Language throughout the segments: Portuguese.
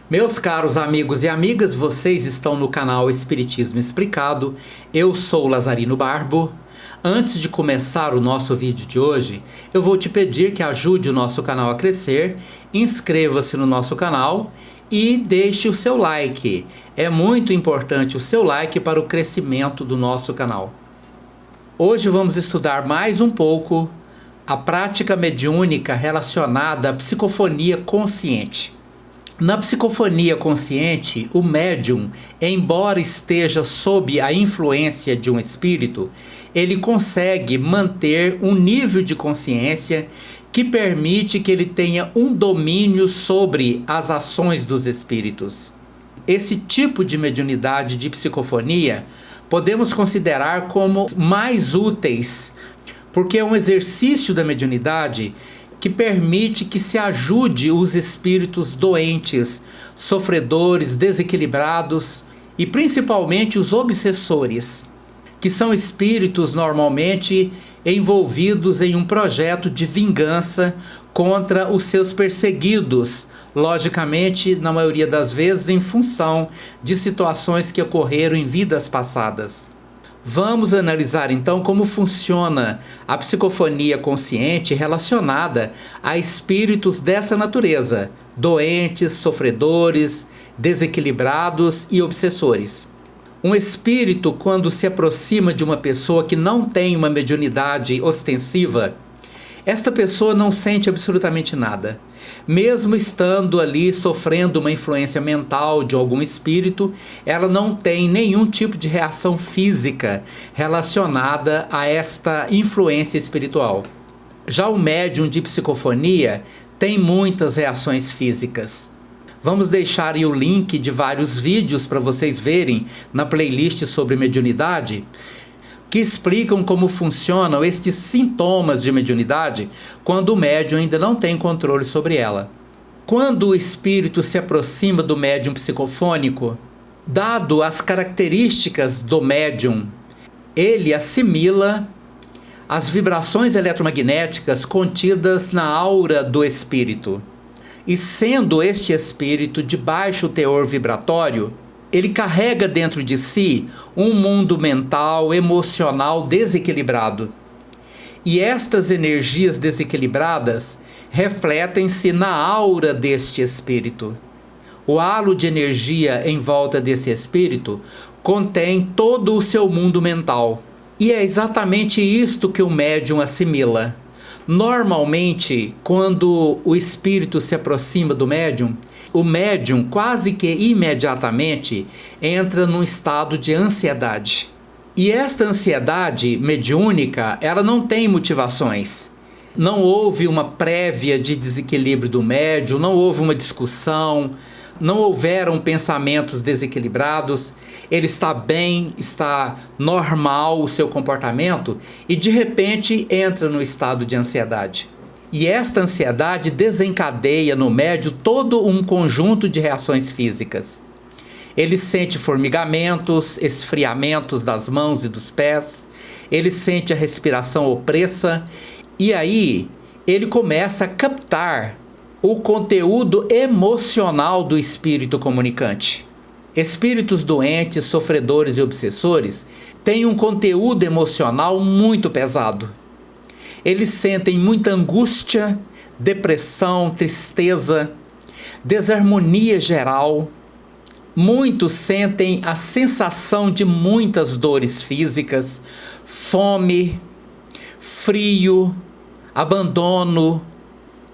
Meus caros amigos e amigas, vocês estão no canal Espiritismo Explicado. Eu sou Lazarino Barbo. Antes de começar o nosso vídeo de hoje, eu vou te pedir que ajude o nosso canal a crescer, inscreva-se no nosso canal e deixe o seu like. É muito importante o seu like para o crescimento do nosso canal. Hoje vamos estudar mais um pouco a prática mediúnica relacionada à psicofonia consciente. Na psicofonia consciente, o médium, embora esteja sob a influência de um espírito, ele consegue manter um nível de consciência que permite que ele tenha um domínio sobre as ações dos espíritos. Esse tipo de mediunidade de psicofonia podemos considerar como mais úteis, porque é um exercício da mediunidade que permite que se ajude os espíritos doentes, sofredores, desequilibrados e principalmente os obsessores, que são espíritos normalmente envolvidos em um projeto de vingança contra os seus perseguidos, logicamente, na maioria das vezes, em função de situações que ocorreram em vidas passadas. Vamos analisar então como funciona a psicofonia consciente relacionada a espíritos dessa natureza, doentes, sofredores, desequilibrados e obsessores. Um espírito, quando se aproxima de uma pessoa que não tem uma mediunidade ostensiva, esta pessoa não sente absolutamente nada. Mesmo estando ali sofrendo uma influência mental de algum espírito, ela não tem nenhum tipo de reação física relacionada a esta influência espiritual. Já o médium de psicofonia tem muitas reações físicas. Vamos deixar aí o link de vários vídeos para vocês verem na playlist sobre mediunidade, que explicam como funcionam estes sintomas de mediunidade quando o médium ainda não tem controle sobre ela. Quando o espírito se aproxima do médium psicofônico, dado as características do médium, ele assimila as vibrações eletromagnéticas contidas na aura do espírito. E sendo este espírito de baixo teor vibratório, ele carrega dentro de si um mundo mental, emocional desequilibrado. E estas energias desequilibradas refletem-se na aura deste espírito. O halo de energia em volta desse espírito contém todo o seu mundo mental. E é exatamente isto que o médium assimila. Normalmente, quando o espírito se aproxima do médium, o médium quase que imediatamente entra num estado de ansiedade. E esta ansiedade mediúnica, ela não tem motivações. Não houve uma prévia de desequilíbrio do médium, não houve uma discussão, não houveram pensamentos desequilibrados. Ele está bem, está normal o seu comportamento e de repente entra no estado de ansiedade. E esta ansiedade desencadeia no médium todo um conjunto de reações físicas. Ele sente formigamentos, esfriamentos das mãos e dos pés, ele sente a respiração opressa e aí ele começa a captar o conteúdo emocional do espírito comunicante. Espíritos doentes, sofredores e obsessores têm um conteúdo emocional muito pesado. Eles sentem muita angústia, depressão, tristeza, desarmonia geral. Muitos sentem a sensação de muitas dores físicas, fome, frio, abandono,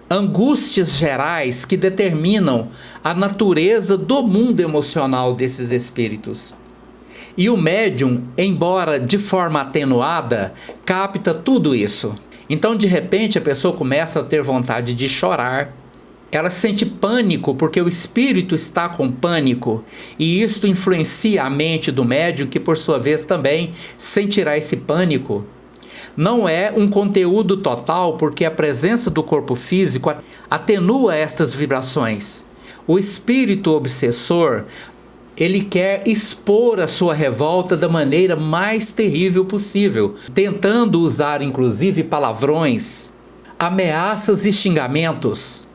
angústias gerais que determinam a natureza do mundo emocional desses espíritos. E o médium, embora de forma atenuada, capta tudo isso. Então, de repente, a pessoa começa a ter vontade de chorar. Ela sente pânico porque o espírito está com pânico. E isto influencia a mente do médium, que por sua vez também sentirá esse pânico. Não é um conteúdo total, porque a presença do corpo físico atenua estas vibrações. O espírito obsessor, ele quer expor a sua revolta da maneira mais terrível possível, tentando usar inclusive palavrões, ameaças e xingamentos.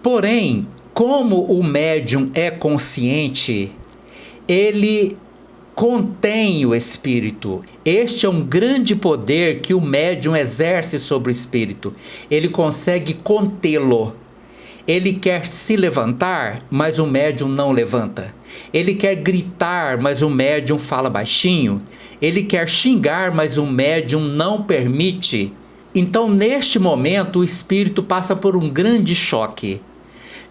Porém, Como o médium é consciente, ele contém o espírito. Este é um grande poder que o médium exerce sobre o espírito. Ele consegue contê-lo. Ele quer se levantar, mas o médium não levanta. Ele quer gritar, mas o médium fala baixinho. Ele quer xingar, mas o médium não permite. Então, neste momento, o espírito passa por um grande choque,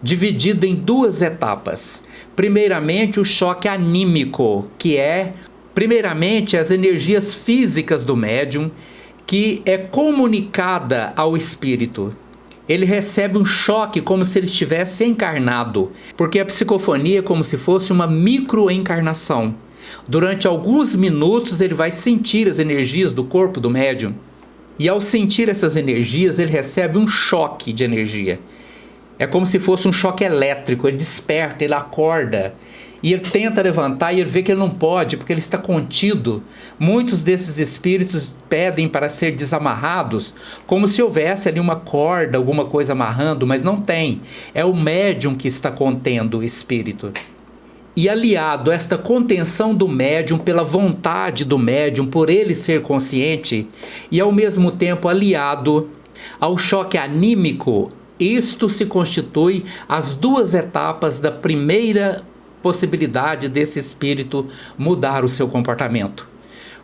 dividido em duas etapas. Primeiramente, o choque anímico, que é, primeiramente, as energias físicas do médium, que é comunicada ao espírito. Ele recebe um choque como se ele estivesse encarnado, porque a psicofonia é como se fosse uma microencarnação. Durante alguns minutos ele vai sentir as energias do corpo do médium, e ao sentir essas energias ele recebe um choque de energia. É como se fosse um choque elétrico, ele desperta, ele acorda, e ele tenta levantar e ele vê que ele não pode, porque ele está contido. Muitos desses espíritos pedem para ser desamarrados, como se houvesse ali uma corda, alguma coisa amarrando, mas não tem. É o médium que está contendo o espírito. E aliado a esta contenção do médium, pela vontade do médium, por ele ser consciente, e ao mesmo tempo aliado ao choque anímico, isto se constitui as duas etapas da primeira possibilidade desse espírito mudar o seu comportamento.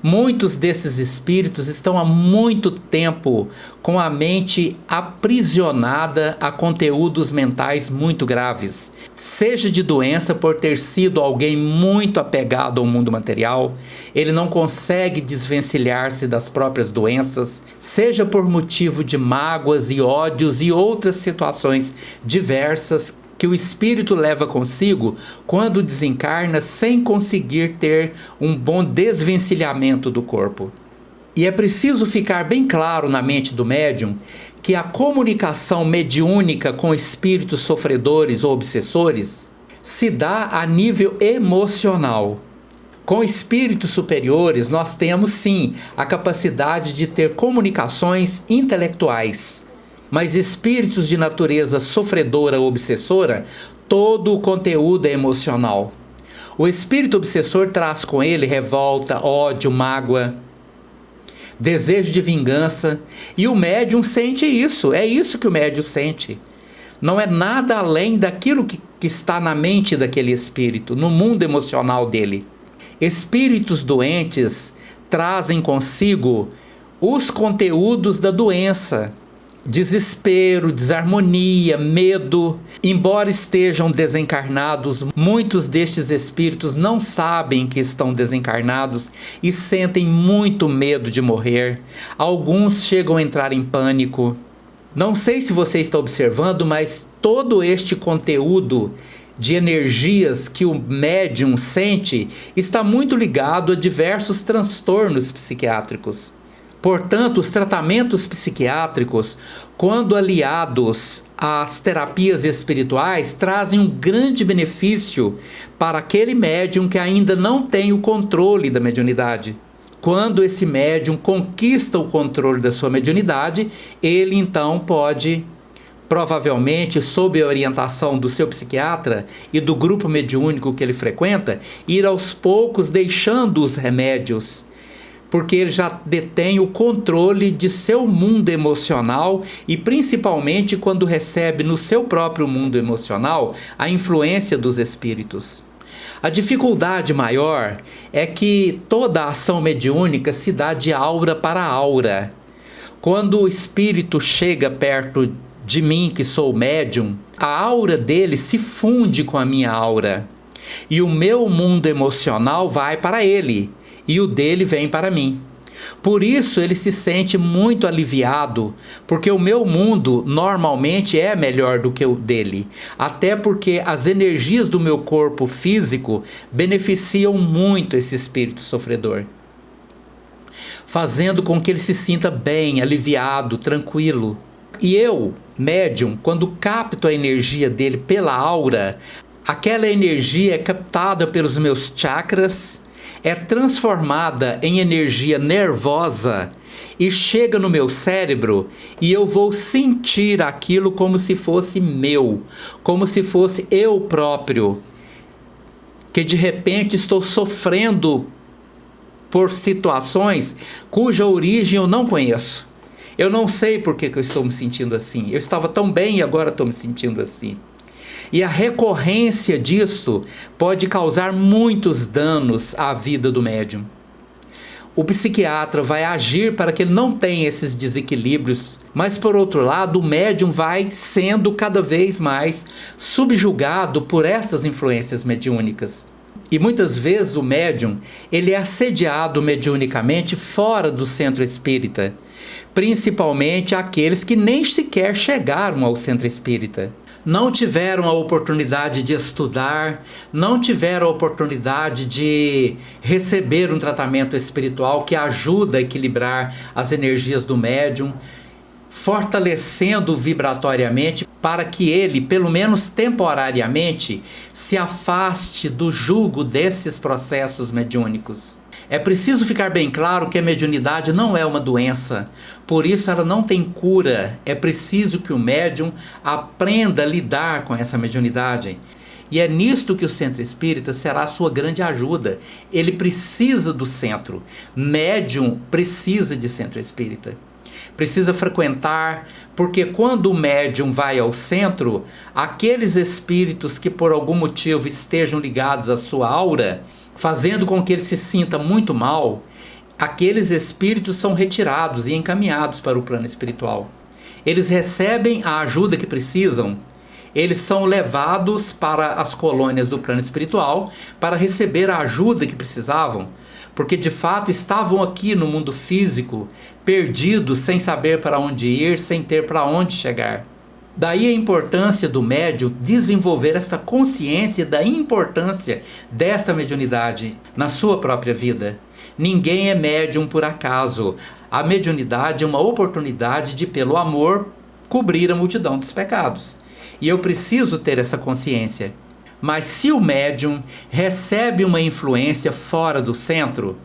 Muitos desses espíritos estão há muito tempo com a mente aprisionada a conteúdos mentais muito graves, seja de doença por ter sido alguém muito apegado ao mundo material, ele não consegue desvencilhar-se das próprias doenças, seja por motivo de mágoas e ódios e outras situações diversas que o espírito leva consigo quando desencarna sem conseguir ter um bom desvencilhamento do corpo. E é preciso ficar bem claro na mente do médium que a comunicação mediúnica com espíritos sofredores ou obsessores se dá a nível emocional. Com espíritos superiores, nós temos sim a capacidade de ter comunicações intelectuais. Mas espíritos de natureza sofredora ou obsessora, todo o conteúdo é emocional. O espírito obsessor traz com ele revolta, ódio, mágoa, desejo de vingança, e o médium sente isso, é isso que o médium sente. Não é nada além daquilo que está na mente daquele espírito, no mundo emocional dele. Espíritos doentes trazem consigo os conteúdos da doença. Desespero, desarmonia, medo. Embora estejam desencarnados, muitos destes espíritos não sabem que estão desencarnados e sentem muito medo de morrer. Alguns chegam a entrar em pânico. Não sei se você está observando, mas todo este conteúdo de energias que o médium sente está muito ligado a diversos transtornos psiquiátricos. Portanto, os tratamentos psiquiátricos, quando aliados às terapias espirituais, trazem um grande benefício para aquele médium que ainda não tem o controle da mediunidade. Quando esse médium conquista o controle da sua mediunidade, ele então pode, provavelmente sob a orientação do seu psiquiatra e do grupo mediúnico que ele frequenta, ir aos poucos deixando os remédios, porque ele já detém o controle de seu mundo emocional e principalmente quando recebe no seu próprio mundo emocional a influência dos espíritos. A dificuldade maior é que toda a ação mediúnica se dá de aura para aura. Quando o espírito chega perto de mim, que sou médium, a aura dele se funde com a minha aura e o meu mundo emocional vai para ele e o dele vem para mim. Por isso ele se sente muito aliviado, porque o meu mundo normalmente é melhor do que o dele, até porque as energias do meu corpo físico beneficiam muito esse espírito sofredor, fazendo com que ele se sinta bem, aliviado, tranquilo. E eu, médium, quando capto a energia dele pela aura, aquela energia é captada pelos meus chakras, é transformada em energia nervosa e chega no meu cérebro e eu vou sentir aquilo como se fosse meu, como se fosse eu próprio, que de repente estou sofrendo por situações cuja origem eu não conheço. Eu não sei por que eu estou me sentindo assim. Eu estava tão bem e agora estou me sentindo assim. E a recorrência disso pode causar muitos danos à vida do médium. O psiquiatra vai agir para que ele não tenha esses desequilíbrios, mas por outro lado, o médium vai sendo cada vez mais subjugado por essas influências mediúnicas. E muitas vezes o médium, ele é assediado mediunicamente fora do centro espírita, principalmente aqueles que nem sequer chegaram ao centro espírita. Não tiveram a oportunidade de estudar, não tiveram a oportunidade de receber um tratamento espiritual que ajuda a equilibrar as energias do médium, fortalecendo vibratoriamente para que ele, pelo menos temporariamente, se afaste do jugo desses processos mediúnicos. É preciso ficar bem claro que a mediunidade não é uma doença, por isso ela não tem cura. É preciso que o médium aprenda a lidar com essa mediunidade. E é nisto que o centro espírita será a sua grande ajuda. Ele precisa do centro. Médium precisa de centro espírita. Precisa frequentar, porque quando o médium vai ao centro, aqueles espíritos que por algum motivo estejam ligados à sua aura, fazendo com que ele se sinta muito mal, aqueles espíritos são retirados e encaminhados para o plano espiritual. Eles recebem a ajuda que precisam, eles são levados para as colônias do plano espiritual para receber a ajuda que precisavam, porque de fato estavam aqui no mundo físico, perdidos, sem saber para onde ir, sem ter para onde chegar. Daí a importância do médium desenvolver esta consciência da importância desta mediunidade na sua própria vida. Ninguém é médium por acaso. A mediunidade é uma oportunidade de, pelo amor, cobrir a multidão dos pecados. E eu preciso ter essa consciência. Mas se o médium recebe uma influência fora do centro,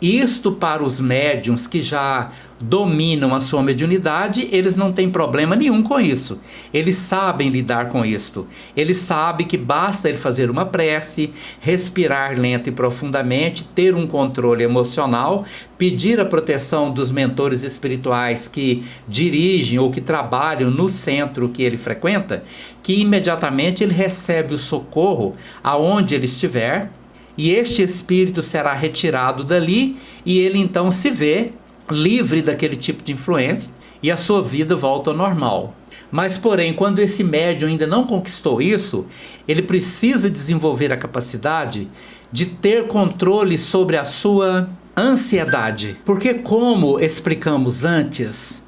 isto para os médiuns que já dominam a sua mediunidade, eles não têm problema nenhum com isso. Eles sabem lidar com isto. Eles sabem que basta ele fazer uma prece, respirar lento e profundamente, ter um controle emocional, pedir a proteção dos mentores espirituais que dirigem ou que trabalham no centro que ele frequenta, que imediatamente ele recebe o socorro aonde ele estiver, e este espírito será retirado dali e ele então se vê livre daquele tipo de influência e a sua vida volta ao normal. Mas porém, quando esse médium ainda não conquistou isso, ele precisa desenvolver a capacidade de ter controle sobre a sua ansiedade. Porque, como explicamos antes,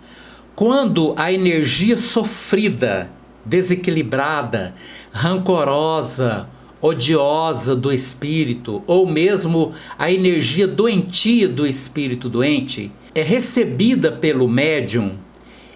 quando a energia sofrida, desequilibrada, rancorosa, odiosa do espírito, ou mesmo a energia doentia do espírito doente, é recebida pelo médium,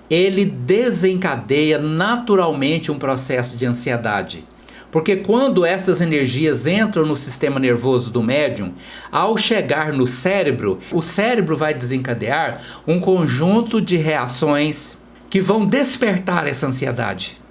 ele desencadeia naturalmente um processo de ansiedade. Porque quando essas energias entram no sistema nervoso do médium, ao chegar no cérebro, o cérebro vai desencadear um conjunto de reações que vão despertar essa ansiedade.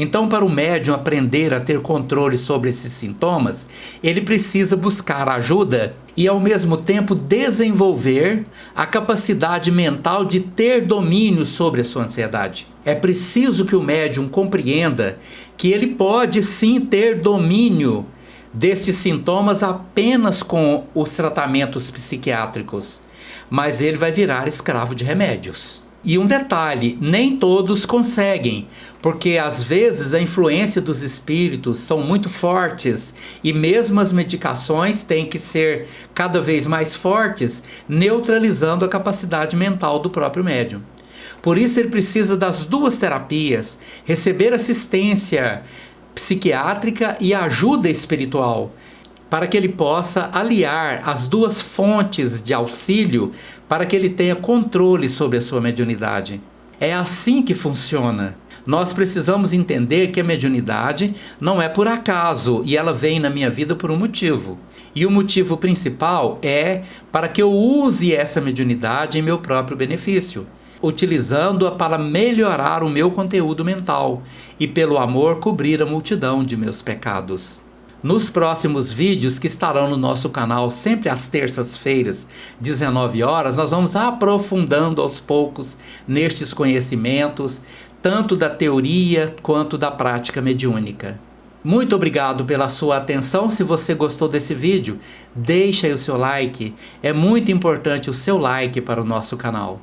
Então, para o médium aprender a ter controle sobre esses sintomas, ele precisa buscar ajuda e, ao mesmo tempo, desenvolver a capacidade mental de ter domínio sobre a sua ansiedade. É preciso que o médium compreenda que ele pode sim ter domínio desses sintomas apenas com os tratamentos psiquiátricos, mas ele vai virar escravo de remédios. E um detalhe, nem todos conseguem, porque às vezes a influência dos espíritos são muito fortes e mesmo as medicações têm que ser cada vez mais fortes, neutralizando a capacidade mental do próprio médium. Por isso ele precisa das duas terapias, receber assistência psiquiátrica e ajuda espiritual, para que ele possa aliar as duas fontes de auxílio para que ele tenha controle sobre a sua mediunidade. É assim que funciona. Nós precisamos entender que a mediunidade não é por acaso e ela vem na minha vida por um motivo. E o motivo principal é para que eu use essa mediunidade em meu próprio benefício, utilizando-a para melhorar o meu conteúdo mental e, pelo amor, cobrir a multidão de meus pecados. Nos próximos vídeos que estarão no nosso canal sempre às terças-feiras, 19 horas, nós vamos aprofundando aos poucos nestes conhecimentos, tanto da teoria quanto da prática mediúnica. Muito obrigado pela sua atenção. Se você gostou desse vídeo, deixa aí o seu like. É muito importante o seu like para o nosso canal.